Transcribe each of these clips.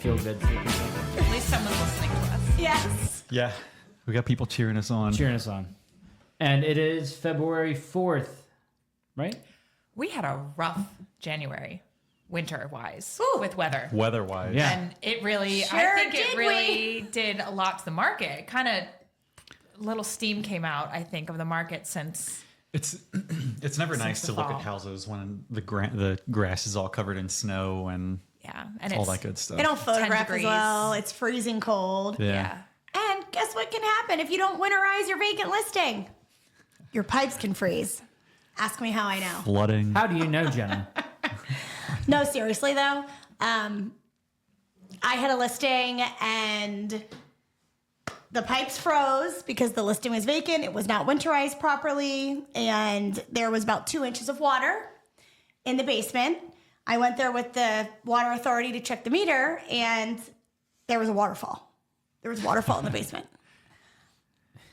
feel good. At least someone's listening to us. Yes. Yeah. We got people cheering us on. Cheering us on. And it is February 4th, right? We had a rough January, winter-wise, with weather. Weather-wise. Yeah. And it really, Sure I think did it really did a lot to the market. Kind of little steam came out, I think, of the market since... It's never nice the to look fall. at houses when the grass is all covered in snow and and all it's that good stuff. They don't photograph as degrees. well. It's freezing cold. Yeah. And guess what can happen if you don't winterize your vacant listing? Your pipes can freeze. Ask me how I know. Flooding. How do you know, Jenna? No, seriously though. I had a listing and the pipes froze because the listing was vacant. It was not winterized properly. And there was about 2 inches of water in the basement. I went there with the water authority to check the meter and there was a waterfall. There was a waterfall in the basement.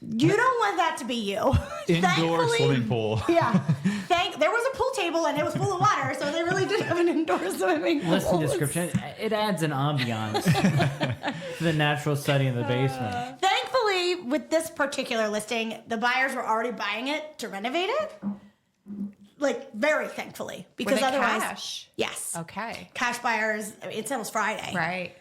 You don't want that to be you. Indoor Thankfully- swimming pool. Yeah. There was a pool table and it was full of water, so they really did have an indoor swimming pool. Listen description. It adds an ambiance to the natural setting of the basement. Thankfully, with this particular listing, the buyers were already buying it to renovate it. Like, very thankfully. Because they otherwise. cash? Yes. Okay. Cash buyers, it settles Friday. Right.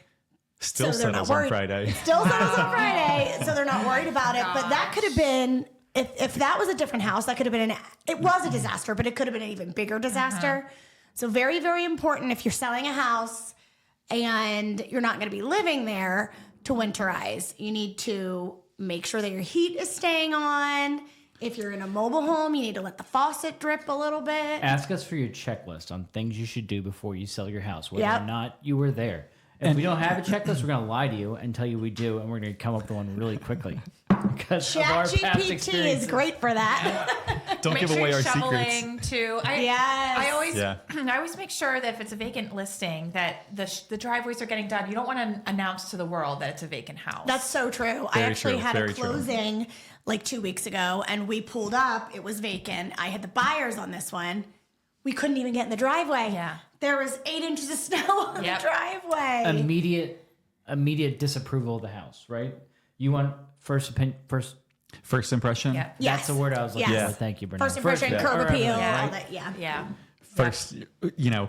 Still So they're not settles on worried. Friday. Still settles on Friday, so they're not worried about it. But that could have been, if that was a different house, that could have been it was a disaster, but it could have been an even bigger disaster. So very, very important if you're selling a house and you're not going to be living there to winterize. You need to make sure that your heat is staying on. If you're in a mobile home, you need to let the faucet drip a little bit. Ask us for your checklist on things you should do before you sell your house, whether Yep. or not you were there. If we don't have a checklist, we're going to lie to you and tell you we do, and we're going to come up with one really quickly. Because of our past ChatGPT experiences. is great for that. Don't Make give sure away you're our secrets. shoveling too. Yes. I always make sure that if it's a vacant listing, that the driveways are getting done. You don't want to announce to the world that it's a vacant house. That's so true. I Very actually true, had a very true. closing like 2 weeks ago and we pulled up. It was vacant. I had the buyers on this one. We couldn't even get in the driveway. Yeah. There was 8 inches of snow on Yep. the driveway. Immediate disapproval of the house, right? You want first First impression. Yeah. Yes. That's the word I was looking Yes. for. Thank you, Bernard. First impression, curb or appeal, everything, all right? that. Yeah. Yeah. First,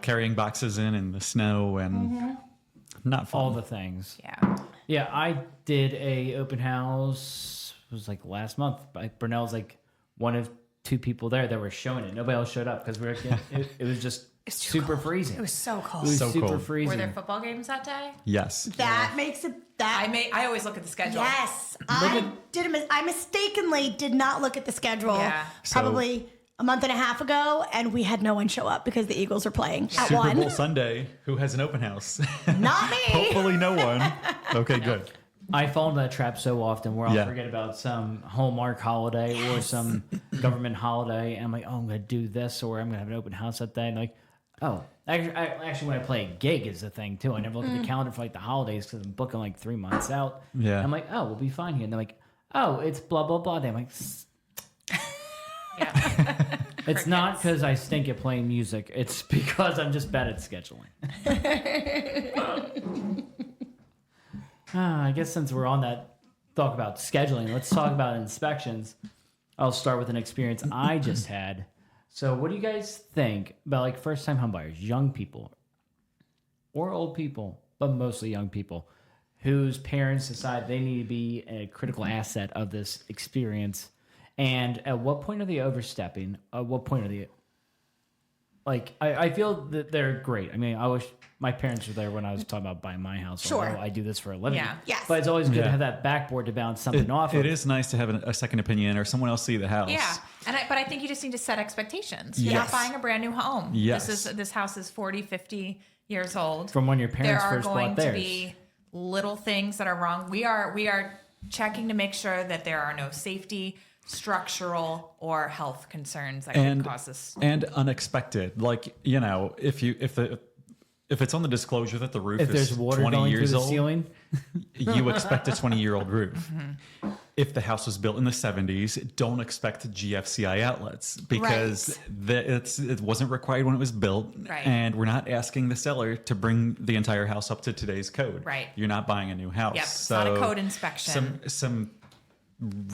carrying boxes in the snow and not fun. All the things. Yeah. Yeah, I did a open house. It was like last month. Brunel's like one of two people there that were showing it. Nobody else showed up because it was just super freezing. It was so cold. It was So super cold. freezing. Were there football games that day? Yes. That makes it that. I always look at the schedule. Yes. I mistakenly did not look at the schedule Yeah. probably a month and a half ago, and we had no one show up because the Eagles were playing at Super one. Bowl Sunday. Who has an open house? Not me. Hopefully no one. Okay, good. I fall into that trap so often where I'll Yeah. forget about some Hallmark holiday or some government holiday. And I'm like, oh, I'm going to do this, or I'm going to have an open house that day. And like, oh, actually, when I play a gig is the thing too. I never look at the calendar for like the holidays because I'm booking like 3 months out. Yeah. I'm like, oh, we'll be fine here. And they're like, oh, it's blah, blah, blah. Day. I'm like, Yeah. it's not because I stink at playing music. It's because I'm just bad at scheduling. I guess since we're on that talk about scheduling, let's talk about inspections. I'll start with an experience I just had. So what do you guys think about like first-time homebuyers, young people or old people, but mostly young people, whose parents decide they need to be a critical asset of this experience? And at what point are they overstepping? At what point are they... Like, I feel that they're great. I mean, I wish my parents were there when I was talking about buying my house. Sure. Although I do this for a living. Yeah. Yes. But it's always good to Yeah. have that backboard to bounce something off of. It is nice to have a second opinion or someone else see the house. Yeah, but I think you just need to set expectations. You're not Yes. buying a brand new home. Yes. This house is 40, 50 years old. From when your there parents are first going bought to theirs. be little things that are wrong. We are checking to make sure that there are no safety, structural, or health concerns that could cause this. And unexpected. Like, if it's on the disclosure that the roof If is there's water 20 going through years the old, ceiling. you expect a 20-year-old roof. if the house was built in the 70s, don't expect GFCI outlets because it wasn't required when it was built. Right. And we're not asking the seller to bring the entire house up to today's code. Right. You're not buying a new house. Yep. It's not a code inspection. Some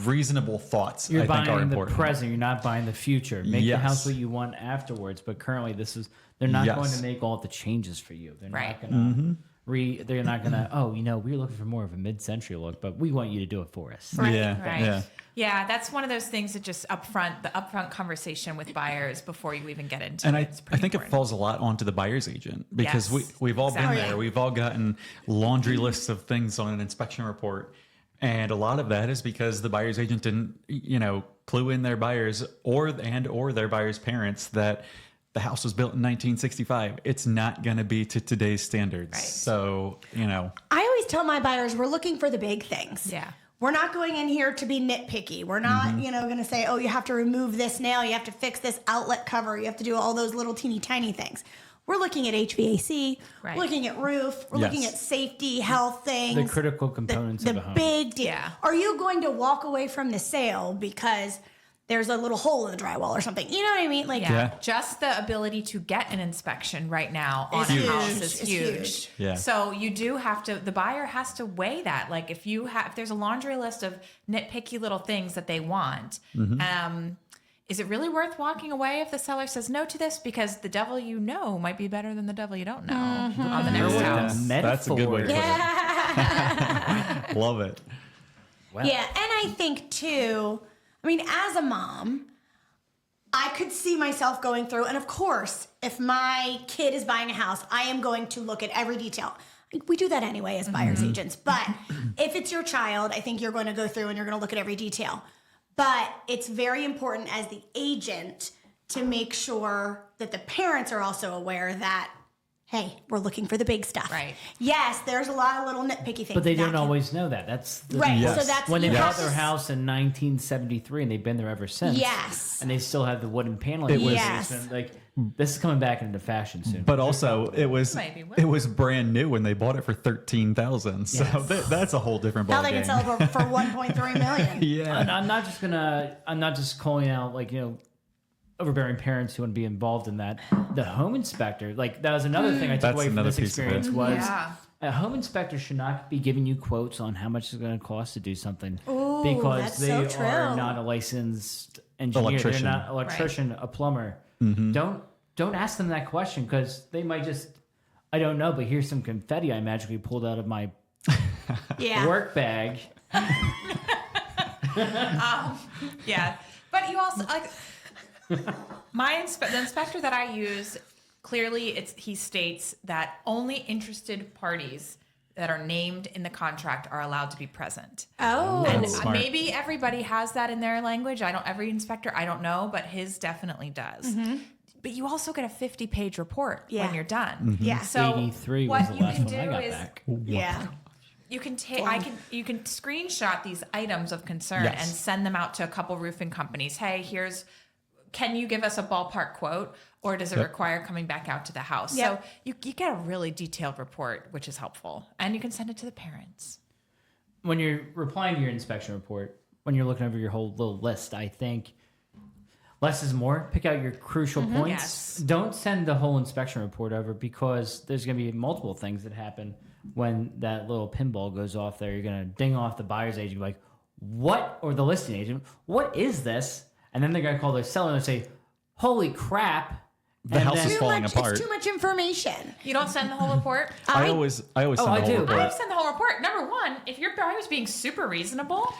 reasonable thoughts, You're I think, are buying the important. present. You're not buying the future. Make the Yes. house what you want afterwards. But currently, they're not Yes. going to make all the changes for you. They're Right. not going to they're not going to, we're looking for more of a mid-century look, but we want you to do it for us. Right. Yeah. Right. Yeah. Yeah, that's one of those things that just the upfront conversation with buyers before you even get into And it. I It's pretty think it important. falls a lot onto the buyer's agent because Yes, we've all been exactly. there. We've all gotten laundry lists of things on an inspection report. And a lot of that is because the buyer's agent didn't, clue in their buyers or their buyer's parents that the house was built in 1965. It's not going to be to today's standards. Right. So, I always tell my buyers we're looking for the big things. Yeah. We're not going in here to be nitpicky. We're not, going to say, oh, you have to remove this nail, you have to fix this outlet cover, you have to do all those little teeny tiny things. We're looking at HVAC, Right. we're looking at roof, we're looking Yes. at safety, health things. The critical components of a home. big deal. Yeah. Are you going to walk away from the sale because there's a little hole in the drywall or something? You know what I mean? Like, Yeah. Yeah. Just the ability to get an inspection right now on a It's house huge. is It's huge. huge. Yeah. So you do have to, the buyer has to weigh that. Like if there's a laundry list of nitpicky little things that they want, is it really worth walking away if the seller says no to this? Because the devil you know might be better than the devil you don't know on the next Yeah. house. that's a good way to put yeah. it. Love it. Well, Yeah, and I think too, as a mom, I could see myself going through, and of course, if my kid is buying a house, I am going to look at every detail. We do that anyway as buyer's agents, but if it's your child, I think you're going to go through and you're going to look at every detail. But it's very important as the agent to make sure that the parents are also aware that, hey, we're looking for the big stuff. Right. Yes, there's a lot of little nitpicky things. But they that don't can- always know that. That's the, Right, Yes. so that's... when they you bought have their to- house in 1973 and they've been there ever since. Yes. And they still have the wooden paneling. It was- Yes. Like, this is coming back into fashion soon. But also, it was Maybe will. it was brand new when they bought it for $13,000. So Yes. that's a whole different ballgame. Now they can sell it for 1.3 million. Yeah. And I'm not just calling out overbearing parents who want to be involved in that. The home inspector, that was another thing I took That's away from another this piece of it. experience was Yeah. a home inspector should not be giving you quotes on how much it's going to cost to do something Ooh, because that's they so true. are not a licensed engineer. Electrician. They're not an electrician, a plumber. Don't ask them that question because they might just, I don't know, but here's some confetti I magically pulled out of my Yeah. work bag. Yeah, but you also the inspector that I use clearly he states that only interested parties that are named in the contract are allowed to be present. Oh. And Smart. maybe everybody has that in their language. Every inspector, I don't know, but his definitely does. But you also get a 50-page report Yeah. when you're done. Yeah. So 83 what was the you last can one I do got is back. Yeah. you can you can screenshot these items of concern Yes. and send them out to a couple roofing companies. Hey, can you give us a ballpark quote, or does it require coming back out to the house? Yep. So you get a really detailed report, which is helpful, and you can send it to the parents. When you're replying to your inspection report, when you're looking over your whole little list, I think less is more. Pick out your crucial points. Yes. Don't send the whole inspection report over because there's going to be multiple things that happen when that little pinball goes off there. You're going to ding off the buyer's agent like, what? Or the listing agent, what is this? And then they're going to call their seller and say, holy crap. The house then- is falling apart. It's too much information. You don't send the whole report? I always send I the whole do. report. I send the whole report. Number one, if your buyer's being super reasonable,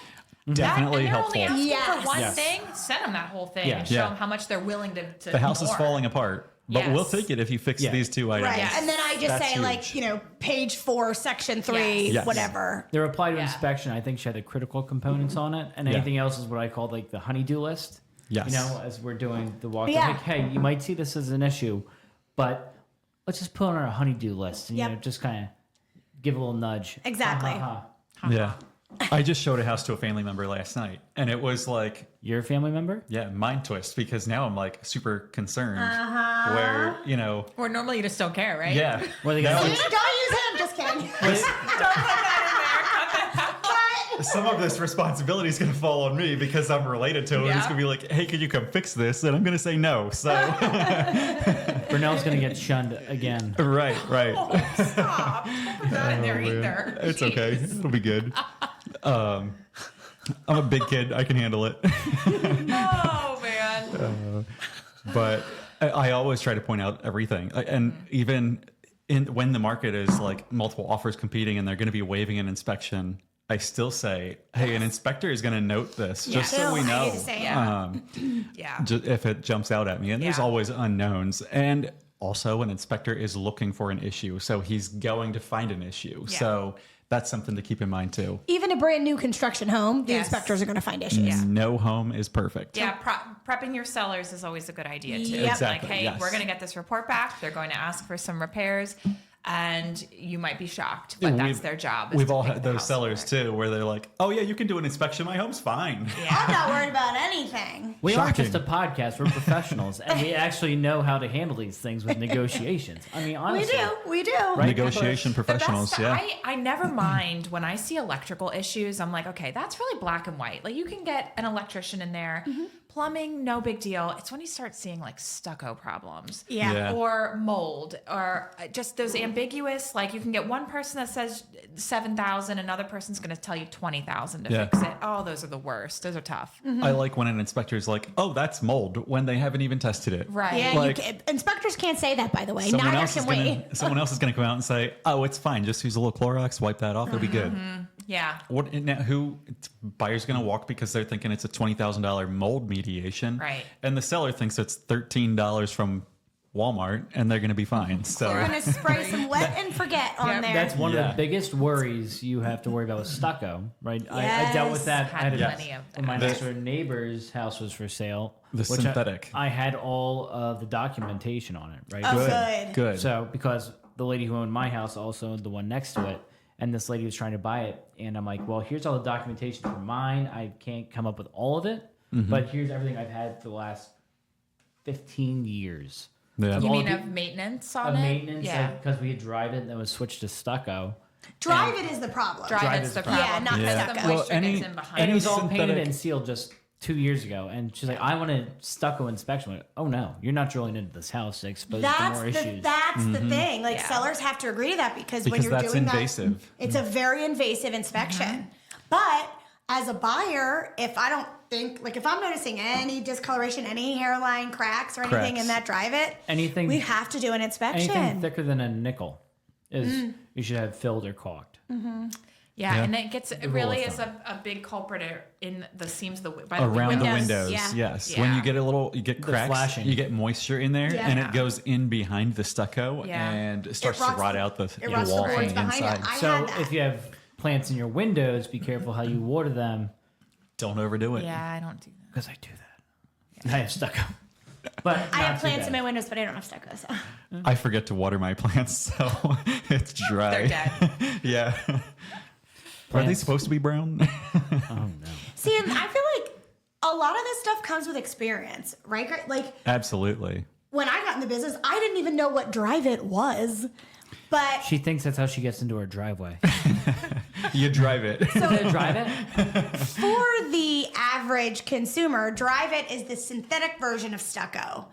Definitely and they're helpful. only asking Yes. for one Yes. thing, send them that whole thing Yeah. and show Yeah. them how much they're willing to The house is ignore. falling apart, but we'll Yes. take it if you fix Yeah. these two items. Right. Yes. And then I just That's say huge. page 4, section 3, Yes. Yes. whatever. The reply to Yeah. inspection, I think, should have the critical components on it. And Yeah. anything else is what I call the honey-do list. Yes. As we're doing the walk. Yeah. Like, hey, you might see this as an issue, but let's just put it on our honey-do list and Yep. just kind of give a little nudge. Exactly. Ha, ha, ha. Yeah. I just showed a house to a family member last night, and it was like, You're a family member? yeah, mind twist, because now I'm super concerned. Where, Or normally you just don't care, right? yeah. What are they Now gonna Don't use him. Just kidding. Don't put that in there. Cut that out. But some of this responsibility is going to fall on me because I'm related to him. Yeah. He's going to be like, hey, could you come fix this? And I'm going to say no. So, Brunel's going to get shunned again. right. Stop. Don't put that in there either. It's okay. It'll be good. I'm a big kid. I can handle it. Oh, man. But I always try to point out everything. And even when the market is like multiple offers competing and they're going to be waiving an inspection, I still say, hey, an inspector is going to note this just so we I know hate to say it. Yeah. if it jumps out at me. And there's Yeah. always unknowns. And also an inspector is looking for an issue. So he's going to find an issue. Yeah. So that's something to keep in mind too. Even a brand new construction home, the Yes. inspectors are going to find issues. No home is perfect. Yeah, prepping your sellers is always a good idea too. Yep. Exactly, Like, hey, yes. we're going to get this report back. They're going to ask for some repairs, and you might be shocked, but that's their job. is We've to all make had the those house sellers work. too, where they're like, "Oh yeah, you can do an inspection. My home's fine." I'm Yeah. not worried about anything. We aren't Shocking. just a podcast. We're professionals, and we actually know how to handle these things with negotiations. I mean, We honestly, do. Right? Negotiation The professionals, best- yeah. I never mind when I see electrical issues. I'm like, okay, that's really black and white. Like, you can get an electrician in there. Plumbing, no big deal. It's when you start seeing like stucco problems. Yeah. Yeah. Or mold, or just those ambiguous, like you can get one person that says 7,000, another person's going to tell you 20,000 to Yeah. fix it. Oh, those are the worst. Those are tough. I like when an inspector is like, "Oh, that's mold," when they haven't even tested it. Right. Yeah, Like- inspectors can't say that, by the way. Someone Neither else, can is we. gonna, someone else is going to come out and say, "Oh, it's fine. Just use a little Clorox, wipe that off. It'll be good." Yeah. What? Now, who buyer's going to walk because they're thinking it's a $20,000 mold mediation, Right. And the seller thinks it's $13 from Walmart, and they're going to be fine. So We're going to spray some wet and forget on Yep. there. That's one of Yeah. the biggest worries you have to worry about with stucco, right? I dealt with that. Had I plenty of when my that. next door neighbor's house was for sale. The which synthetic. I had all of the documentation on it, right? Oh, good, good. So because the lady who owned my house also owned the one next to it, and this lady was trying to buy it, and I'm like, well, here's all the documentation for mine. I can't come up with all of it, but here's everything I've had for the last 15 years. Yeah. You all mean the- of maintenance on Of it? maintenance, Yeah. because we had dried it and then was switched to stucco. Drive it is the problem. Drive Drive it's is the the problem. problem. Yeah, not Because stucco. the Well, moisture any- gets in behind And it was it. all painted synthetic- and sealed just 2 years ago. And she's like, I want a stucco inspection. I'm like, oh no, you're not drilling into this house to expose it to That's more the issues. that's the thing. Like Yeah. sellers have to agree to that because when Because you're that's doing invasive. that, it's a very invasive inspection. But as a buyer, if I don't think like if I'm noticing any discoloration, any hairline cracks or anything Cracks. in that drive it, Anything- we have to do an inspection. Anything thicker than a nickel is you should have filled or caulked. Yeah, Yeah. and it gets it rule really of is a big culprit in the seams of the by the Around the windows. windows, yeah. yes. Yeah. When you get you get cracks, flashing. you get moisture in there, and Yeah. it goes in behind the stucco, Yeah. and it starts to rots rot the- out the it rots the wall boards from the behind it. inside. I So had that. if you have plants in your windows, be careful how you water them, Don't overdo it. Yeah, I don't do that. because I do that. I have stucco. But I not have too plants bad. in my windows, but I don't have stucco. So. I forget to water my plants, so it's dry. They're dead. Yeah. Are they Plants. supposed to be brown? Oh no. See, and I feel like a lot of this stuff comes with experience, right? Greg? Like Absolutely. when I got in the business, I didn't even know what drive it was. But She thinks that's how she gets into her driveway. You drive it. Is it a drive it? for the average consumer, drive it is the synthetic version of stucco.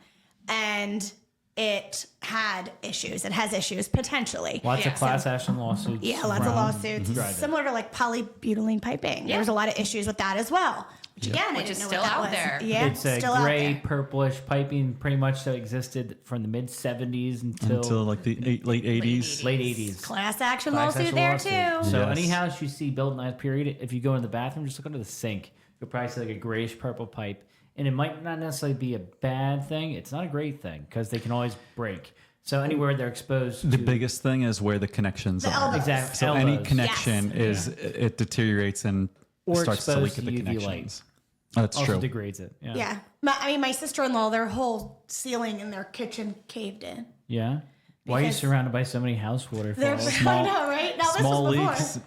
And it had issues. It has issues potentially. Lots Yeah, of class action lawsuits. Yeah, lots of around lawsuits. Drive It. Similar to like polybutylene piping. Yeah. There's a lot of issues with that as well. Which again, I Which didn't is know still what that out was. there. Yeah, It's a still out gray, there. purplish piping, pretty much that existed from the mid 70s until, Until the late 80s. late 80s. Class action Class lawsuit action there lawsuit. too. So Yes. any house you see built in that period, if you go in the bathroom, just look under the sink. You'll probably see like a grayish purple pipe. And it might not necessarily be a bad thing. It's not a great thing because they can always break. So anywhere they're exposed The to biggest thing is where the connections The are. elbows. exactly So any elbows. connection is it deteriorates and Or starts to leak exposed at the to UV light. connections. That's also true. degrades it. Yeah. Yeah. My sister-in-law, their whole ceiling in their kitchen caved in. Yeah. Why are you Because- surrounded by so many house They're, waterfalls? I know, right? Now Small this was before. leaks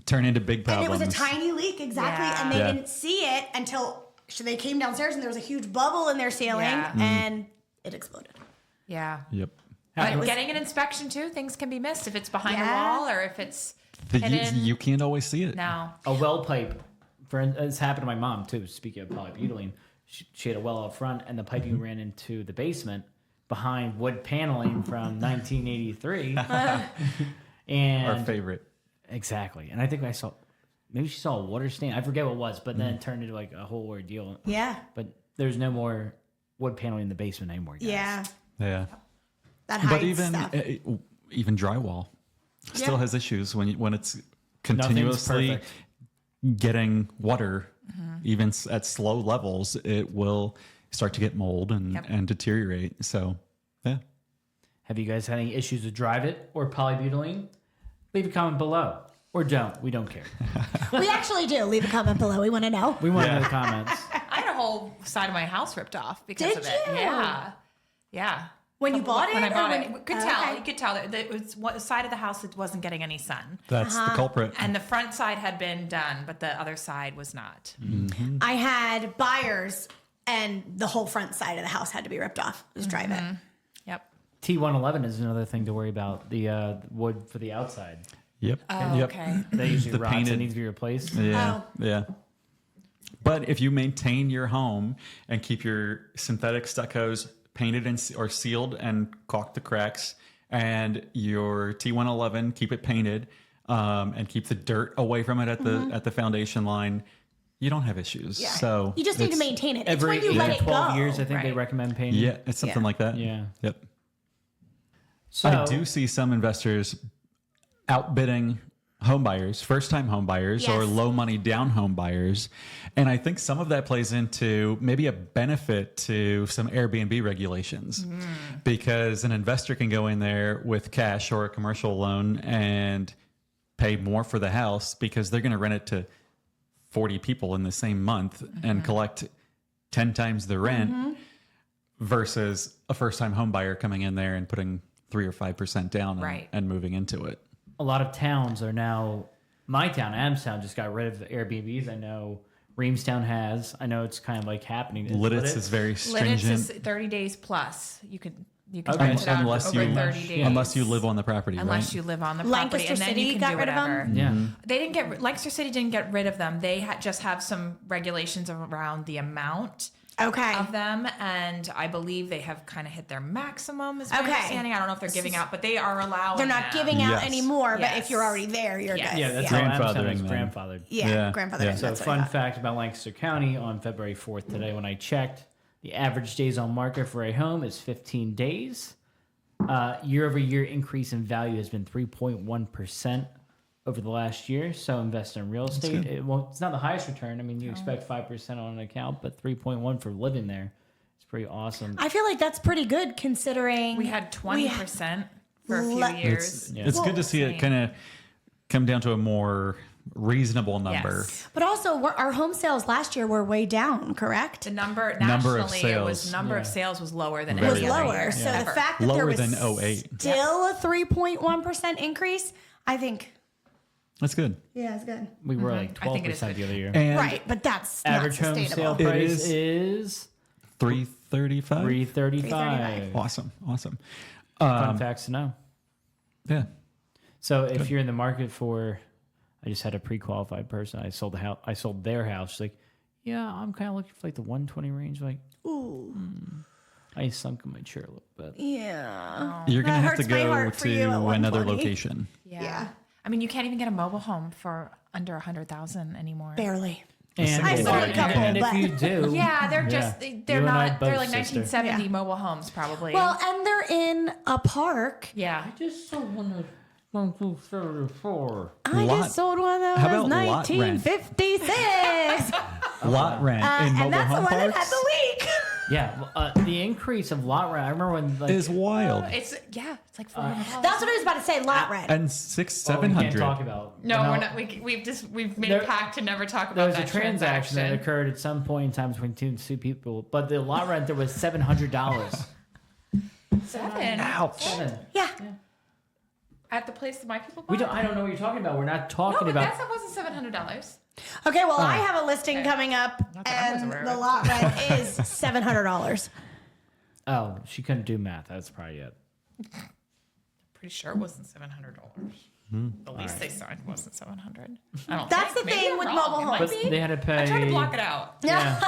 turn into big And problems. it was a tiny leak, exactly. Yeah. And they Yeah. didn't see it until they came downstairs and there was a huge bubble in their ceiling Yeah. and it exploded. Yeah. Yep. But was- getting an inspection too, things can be missed if it's behind Yeah. a wall or if it's hidden. You can't always see it. No. A well pipe, it's happened to my mom too. Speaking of polybutylene, she had a well up front, and the piping ran into the basement behind wood paneling from 1983. And Our favorite. Exactly. And I think maybe she saw a water stain. I forget what it was, but then it turned into like a whole ordeal. Yeah. But there's no more wood paneling in the basement anymore, guys. Yeah. Yeah. That hides But even stuff. even drywall still Yeah. has issues when it's continuously perfect. getting water, even at slow levels, it will start to get mold and deteriorate. So, yeah. Have you guys had any issues with Drive It or polybutylene? Leave a comment below. Or don't. We don't care. We actually do. Leave a comment below. We want to know. We want to know the comments. I had a whole side of my house ripped off because Did of it. you? Yeah. Yeah. When you bought it? When I or bought when it. you- You could Oh, tell. okay. You could tell that it was one side of the house that wasn't getting any sun. That's the culprit. And the front side had been done, but the other side was not. I had buyers, and the whole front side of the house had to be ripped off. Just drive it. Yep. T111 is another thing to worry about. The wood for the outside. Yep. Oh, Yep. okay. They usually The rots and painted- needs to be replaced. Yeah. Oh. Yeah. But if you maintain your home and keep your synthetic stuccos painted or sealed and caulk the cracks, and your T111 keep it painted and keep the dirt away from it at the foundation line, you don't have issues. Yeah. So You just need to it's- maintain it. It's Every when you 8 let to it 12 go. years, I think they Right. recommend painting. Yeah, it's something Yeah. like that. Yeah. Yep. So, I do see some investors outbidding home buyers, first-time home buyers, or Yes. low money down home buyers. And I think some of that plays into maybe a benefit to some Airbnb regulations because an investor can go in there with cash or a commercial loan and pay more for the house because they're going to rent it to 40 people in the same month and collect 10 times the rent versus a first-time home buyer coming in there and putting 3 or 5% down Right. and moving into it. a lot of towns are now, my town, Adamstown, just got rid of the Airbnbs. I know Reamstown has. I know it's kind of like happening. Lidditz is very Lidditz stringent. is 30 days plus. You could Okay. rent it out Unless over you- 30 days. Unless you live on the property, Unless right? you live on the property, Lancaster and then City you can got do rid of whatever. them? Yeah. They didn't get Lancaster City didn't get rid of them. They just have some regulations around the amount Okay. of them, and I believe they have kind of hit their maximum. Is my Okay. understanding. I don't know if they're giving out, but they are allowing. They're not them. giving out Yes. anymore, but Yes. if you're already there, you're Yes. good. Yeah, that's yeah. how Adamstown Grandfathering is them. grandfathered. Yeah, Yeah. grandfather. Yeah. So, That's what I fun thought. fact about Lancaster County on February 4th today, when I checked, the average days on market for a home is 15 days. Year over year increase in value has been 3.1% over the last year. So invest in real estate. It's not the highest return. I mean, you expect 5% on an account, but 3.1 for living there. It's pretty awesome. I feel like that's pretty good considering We had 20% for a few Le- years. Yeah. It's good to see it Same. kind of come down to a more reasonable number. Yes. But also, our home sales last year were way down, correct? The number Number of nationally, it was sales. number of Yeah. sales was lower than It was any other lower. year So ever. the fact that there Lower was than 08. still a 3.1% increase, I think, That's good. yeah, it's good. We were like I think it is 12% the other year. And Right, but that's Average not home sale sustainable. It price is $335. $335. Awesome. Fun facts to know. Yeah. So if you're in the market for, I just had a pre-qualified person. I sold the house. I sold their house. She's like, yeah, I'm kind of looking for like the 120 range. Like, Ooh, I sunk in my chair a little bit. yeah. You're going to That have to hurts my go heart for you at to another 120. location. Yeah. I mean, you can't even get a mobile home for under 100,000 anymore. Barely. And, I sold a couple, and if but- you do, Yeah, they're just You they're and I not they're both, like sister. 1970 Yeah. mobile homes probably. Well, and they're in a park. yeah. just so want to 1, 2, 3, 4. I Lot- just sold one that How was about lot rent? 1956. Lot rent in mobile and that's the home one that had parks the leak. Yeah, the increase of lot rent. I remember when like is wild. It's like $400. That's what I was about to say. Lot rent. And 600, we can't 700. talk about. No, Well, we're not. We've made There- a pact to never talk There about was that a transaction that occurred at some point in time between two people, but the lot rent there was $700. Seven Ouch. Yeah. at the place that my people bought. We don't. I don't know what you're talking about. We're not No, talking but about. that wasn't $700. Okay, well, I have a listing Okay. coming up, Not that I was and aware the of. lot rent is $700. Oh, she couldn't do math. That's probably it. Pretty sure it wasn't $700. The lease they signed wasn't 700. I don't That's think. the Maybe thing I'm with wrong. mobile It might homes. But be. they had to pay. I tried to block it out. Yeah.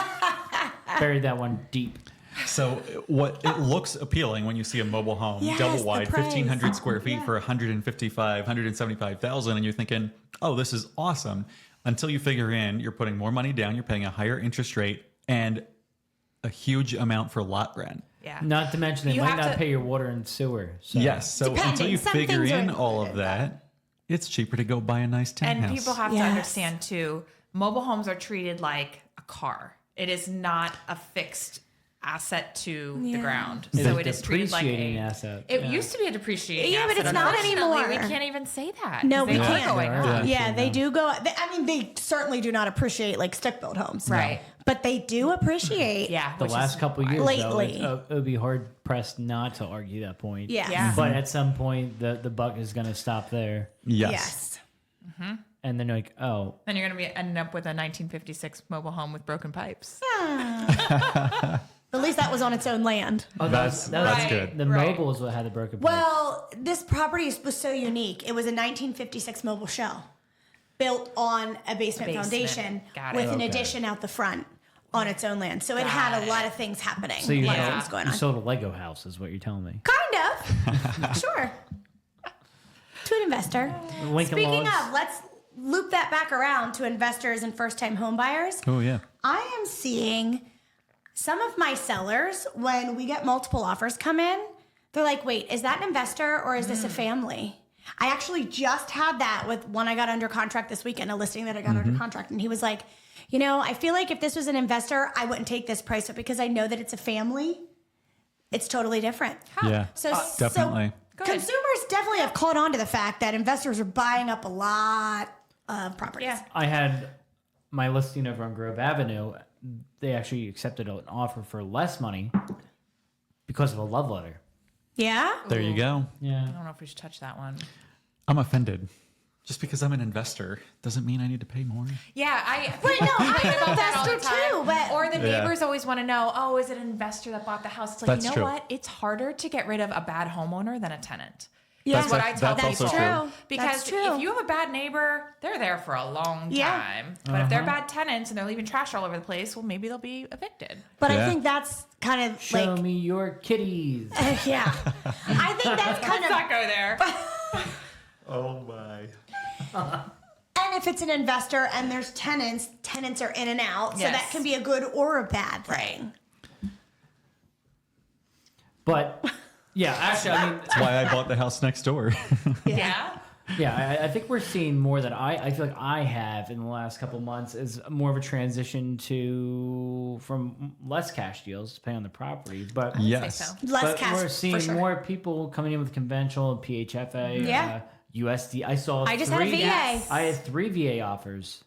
Buried that one deep. So what it looks appealing when you see a mobile home, Yes, double the wide, price. 1,500 square feet Yeah. for 175,000, and you're thinking, oh, this is awesome. Until you figure in, you're putting more money down, you're paying a higher interest rate, and a huge amount for lot rent. Yeah. Not to mention they You might have not to- pay your water and sewer. So. Yes. So Depending. until you Some figure things are in all of included, that, it's cheaper to go buy a nice townhouse. And people have to Yes. understand too, mobile homes are treated like a car. It is not a fixed asset to the ground. It's So a it is treated like depreciating a asset. It Yeah. used to be a depreciating Yeah, but asset. it's not Unfortunately, anymore. We can't even say that. No, 'cause they we are can't. going There up. are. Yeah, they now. do go. They certainly do not appreciate like stick-built homes, Right. But they do appreciate. Yeah. The which last is couple years, Lately. though, it would be hard pressed not to argue that point. Yeah. Yeah. But at some point, the buck is going to stop there. Yes. Yes. And then you're like, oh, Then you're going to be ending up with a 1956 mobile home with broken pipes. At least that was on its own land. That's Right. good. The Right. mobile is what had the broken pipe. Well, this property was so unique. It was a 1956 mobile shell built on a basement foundation Got it. with an Okay. addition out the front on its own land. So it had a lot of things happening. So you, a lot of Yeah. things going you on. sold a Lego house, is what you're telling me. Kind of. Sure. To an investor. Lincoln Speaking Logs. of, let's loop that back around to investors and first-time home buyers. Oh, yeah. I am seeing some of my sellers, when we get multiple offers come in, they're like, wait, is that an investor or is this a family? I actually just had that with one I got under contract this weekend, a listing that I got under contract. And he was like, you know, I feel like if this was an investor, I wouldn't take this price, but because I know that it's a family, it's totally different. Yeah. So Definitely. Good. consumers definitely have caught on to the fact that investors are buying up a lot of properties. Yeah. I had my listing over on Grove Avenue. They actually accepted an offer for less money because of a love letter. Yeah? There you go. Yeah. I don't know if we should touch that one. I'm offended. Just because I'm an investor doesn't mean I need to pay more. Yeah, Wait, no, I'm complain an about that all the investor time. too, but Or the Yeah. neighbors always want to know, oh, is it an investor that bought the house? It's like, That's you know true. what? It's harder to get rid of a bad homeowner than a tenant. Yeah. That's what I tell That's people. also true. Because That's true. if you have a bad neighbor, they're there for a long Yeah. time. But if they're bad tenants and they're leaving trash all over the place, well, maybe they'll be evicted. But I Yeah. think that's kind of Show like, me your kitties. yeah. I think that's kind Let's of, not go there. Oh, my. and if it's an investor and there's tenants are in and out. So Yes. that can be a good or a bad Right. thing. But yeah, actually, I mean, That's why I bought the house next door. Yeah. yeah, I think we're seeing more that I feel like I have in the last couple of months is more of a transition from less cash deals depending on the property, but Yes. so. Less but cash we're seeing for sure. more people coming in with conventional PHFA, Yeah. USD. I saw I just had a three- VA. I had 3 VA offers.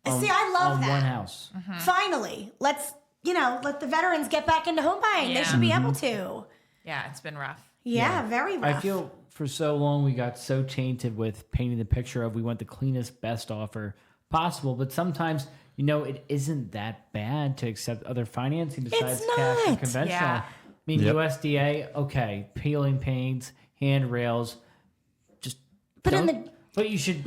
See, I love on that. one house. Finally, let's, let the veterans get back into home buying. They Yeah. should be able to. Yeah, it's been rough. Yeah, very rough. I feel for so long we got so tainted with painting the picture of we want the cleanest, best offer possible. But sometimes, it isn't that bad to accept other financing besides cash and not. conventional. Yeah. I mean, Yep. USDA, okay, peeling paints, handrails, just. But in don't- but you should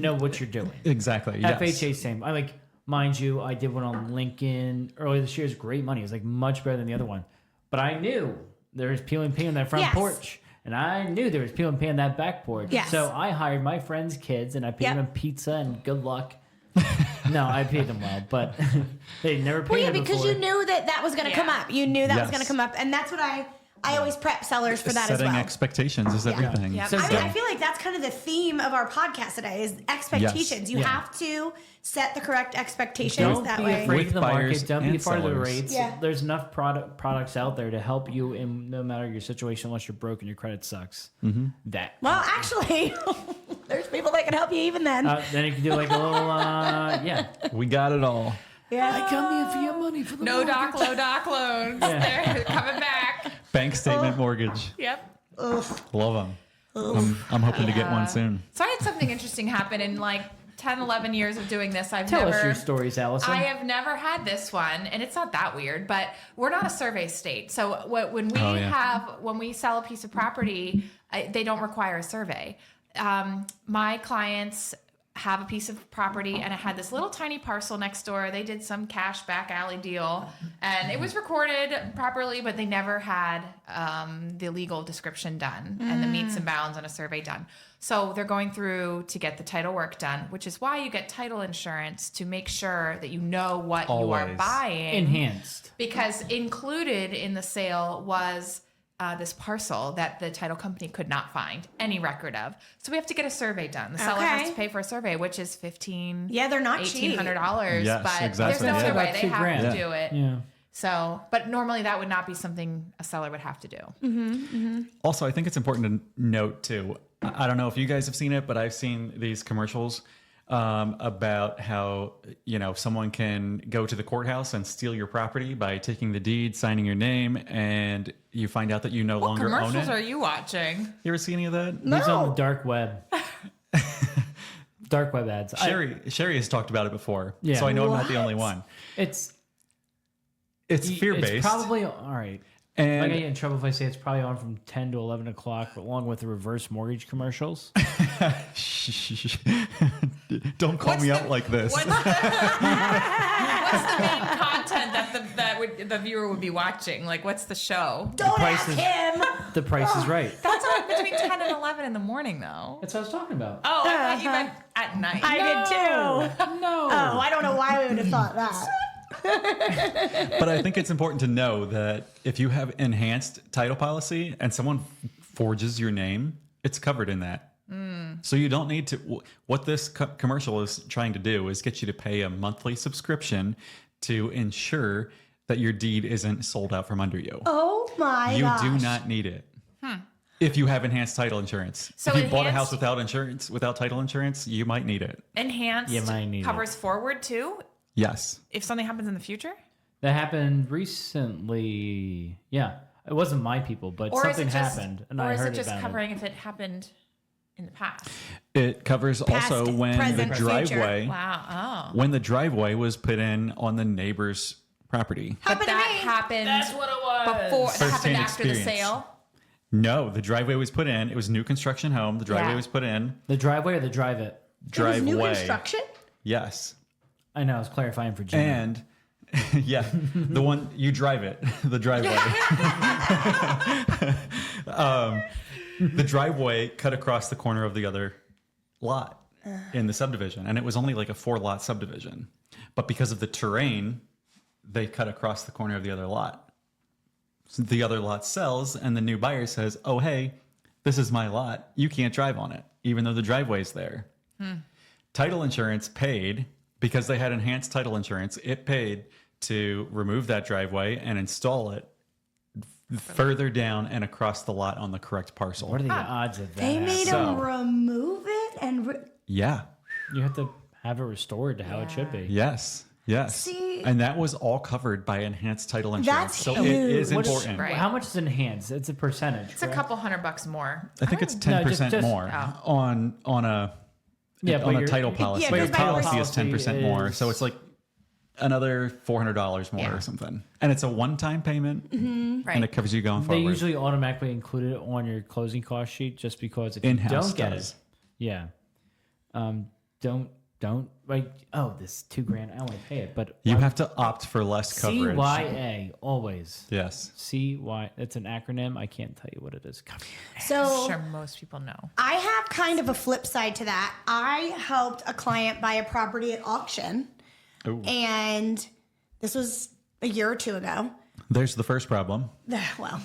know what you're doing. Exactly. Yes. FHA same. I like, mind you, I did one on Lincoln earlier this year. It's great money. It was like much better than the other one. But I knew there was peeling paint on that front Yes. porch. And I knew there was peeling paint on that back porch. Yes. So I hired my friends' kids and I paid Yep. them pizza and good luck. No, I paid them well, but they never paid Well, yeah, me because before. you knew that was going to come Yeah. up. You knew that was Yes. going to come up. And that's what I always prep sellers for that Setting as well. expectations is everything. Yeah. So I mean, then- I feel like that's kind of the theme of our podcast today is expectations. Yes. You Yeah. have to set the correct expectations Don't that be way. afraid With of the buyers market. Don't be and part of the sellers. rates. Yeah. There's enough products out there to help you in no matter your situation, unless you're broke and your credit sucks. Mm-hmm. That. Well, actually, there's people that can help you even then. Then you can do like a little, yeah. We got it all. yeah. Come here for your money for the No doc, low doc loans. They're coming back. Bank statement mortgage. Yep. Love them. I'm hoping to get one soon. So I had something interesting happen in like 10, 11 years of doing this. Tell us your stories, Allison. I have never had this one, and it's not that weird, but we're not a survey state. So when we Oh, yeah. when we sell a piece of property, they don't require a survey. my clients have a piece of property and it had this little tiny parcel next door. They did some cash back alley deal and it was recorded properly, but they never had the legal description done and the meets and bounds on a survey done. So they're going through to get the title work done, which is why you get title insurance to make sure that you know what you are Always. buying. Enhanced. Because included in the sale was this parcel that the title company could not find any record of. So we have to get a survey done. The seller has to pay for a survey, which is $1,500. Yeah, they're not cheap. $1,800. Yes, but exactly. there's no Yeah. other way. About They $2,000. have to do it. Yeah. So, but normally that would not be something a seller would have to do. Also, I think it's important to note too. I don't know if you guys have seen it, but I've seen these commercials about how someone can go to the courthouse and steal your property by taking the deed, signing your name, and you find out that you no What longer own commercials it. are you watching? You ever see any of that? These on the No. dark web. Dark web ads. Sherry has talked about it before, Yeah. so I know I'm not the What? only one. It's Fear-based. It's probably all right. And I get in trouble if I say it's probably on from 10 to 11 o'clock, along with the reverse mortgage commercials. don't call me out like this. What's the main content that the viewer would be watching? Like, what's the show? Don't price ask is- him. The price is right. That's on between 10 and 11 in the morning, though. That's what I was talking about. Oh, I thought you meant at night. I did too. No. Oh, I don't know why we would have thought that. But I think it's important to know that if you have enhanced title policy and someone forges your name, it's covered in that. So you don't need to. What this commercial is trying to do is get you to pay a monthly subscription to ensure that your deed isn't sold out from under you. Oh my You gosh. do not need it. If you have enhanced title insurance. So if you bought a house enhanced- without title insurance, you might need it. Enhanced You might need covers forward too. Yes. If something happens in the future, That happened recently. Yeah. It wasn't my people, but or something is it just, happened, and or I is heard it just about covering if it happened in the past? It covers Past, also when the present, future. driveway Wow. Oh, when the driveway was put in on the neighbor's property. but Happened to that me. happened. That's what it was. Before that happened First-hand after the experience. sale. No, the driveway was put in. It was new construction home. The driveway Yeah. was put in. The driveway or the drive it? It was Driveway. new construction? Yes. I know. I was clarifying for Jimmy. And yeah, the one you drive it, the driveway. The driveway cut across the corner of the other lot in the subdivision, and it was only like a 4-lot subdivision. But because of the terrain, they cut across the corner of the other lot. So the other lot sells, and the new buyer says, "Oh, hey, this is my lot. You can't drive on it, even though the driveway's there." Title insurance paid because they had enhanced title insurance. It paid to remove that driveway and install it further down and across the lot on the correct parcel. What are the odds of that? They made happening? him remove it and Yeah. You have to have it restored to how it should be. Yes. Yes. See- and that was all covered by enhanced title insurance. That's So huge. it is What is- important. Right. How much is enhanced? It's a percentage. It's a couple $100 more. I think it's No, 10% just- more Oh. on a Yeah, on but a your- title policy. Yeah, But your because my policy is policy 10% more. is- So it's like another $400 more Yeah. or something. And it's a one-time payment Right. and it covers you going They forward. usually automatically include it on your closing cost sheet just because if In-house you don't get does. it, yeah, don't like this $2,000. I only pay it, but You have to opt for less coverage. CYA always. Yes. CY. It's an acronym. I can't tell you what it is. so I'm sure most people know. I have kind of a flip side to that. I helped a client buy a property at auction, Ooh. and this was a year or two ago. There's the first problem. Well,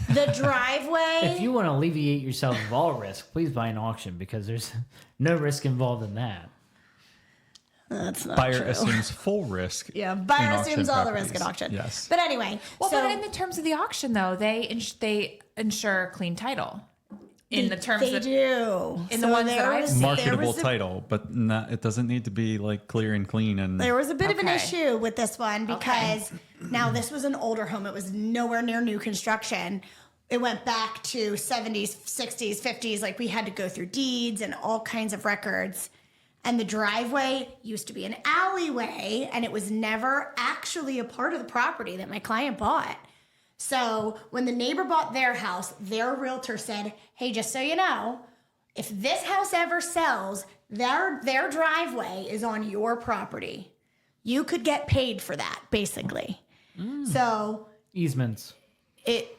the driveway. If you want to alleviate yourself of all risk, please buy an auction because there's no risk involved in that. That's not Buyer true. assumes full risk. Yeah, in buyer auction assumes all the risk at properties. auction. Yes. But anyway, Well, so but in the terms of the auction, though, they ensure clean title. In the terms they that do. in the ones that I've seen. Marketable there title, but not, it doesn't need to be like clear and clean. And There was a bit of an Okay. issue with this one because now this was an older home. It was nowhere near new construction. It went back to 70s, 60s, 50s. Like we had to go through deeds and all kinds of records. And the driveway used to be an alleyway, and it was never actually a part of the property that my client bought. So when the neighbor bought their house, their realtor said, "Hey, just so you know, if this house ever sells, their driveway is on your property. You could get paid for that, basically. So Easements.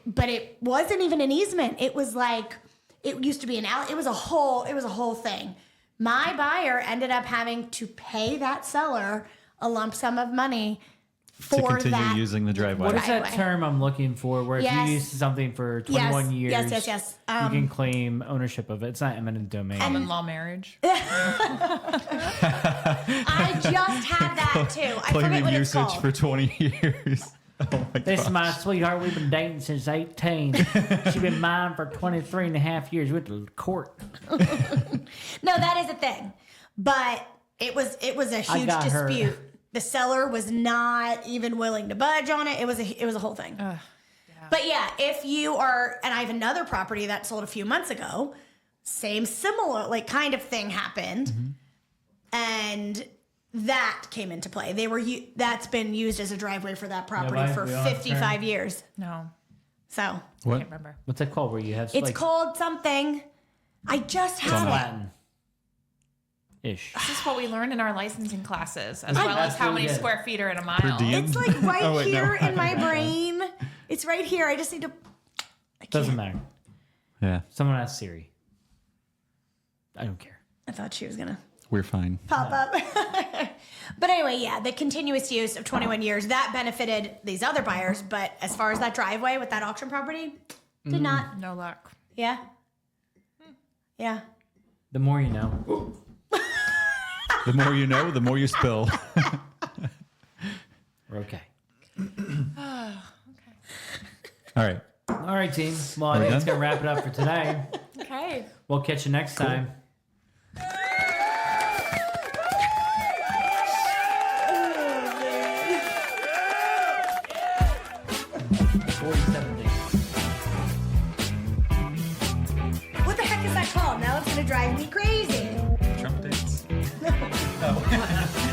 but it wasn't even an easement. It was like, it used to be it was a whole thing. My buyer ended up having to pay that seller a lump sum of money for to continue that. using the driveway. What is that Driveway. term I'm looking for? Where if Yes. you use something for 21 years, Yes. you can claim ownership of it. It's not eminent domain. Common law marriage. I just had that too. I forget Claiming what it's usage called. for 20 years. Oh my This is gosh. my sweetheart. We've been dating since 18. She's been mine for 23 and a half years with the court. No, that is a thing. But it was a huge got her. dispute. The seller was not even willing to budge on it. It was a whole thing. But yeah, if you are, and I have another property that sold a few months ago, similar like kind of thing happened, and that came into play. That's been used as a driveway for that property right, for we all have 55 years. No, So What? can't remember. What's that called? Where you have it's like called something. I just some had it. Latin ish. This is what we learn in our licensing classes, as That's well as how really many good. square feet are in a Per mile. diem? It's like right Oh, wait, no. here in my brain. It's right here. I just need to. Doesn't matter. Yeah, Someone asked Siri. I don't care. I thought she was gonna we're fine. pop up. But anyway, yeah, the continuous use of 21 years that benefited these other buyers. But as far as that driveway with that auction property, did not. No luck. Yeah. Yeah. The more you know. The more you know, the more you spill. We're okay. All right. All right, team. Well, I we think it's done? going to wrap it up for today. Okay. We'll catch you next time. What the heck is that called? Now it's gonna drive me crazy. Trump dates. Oh.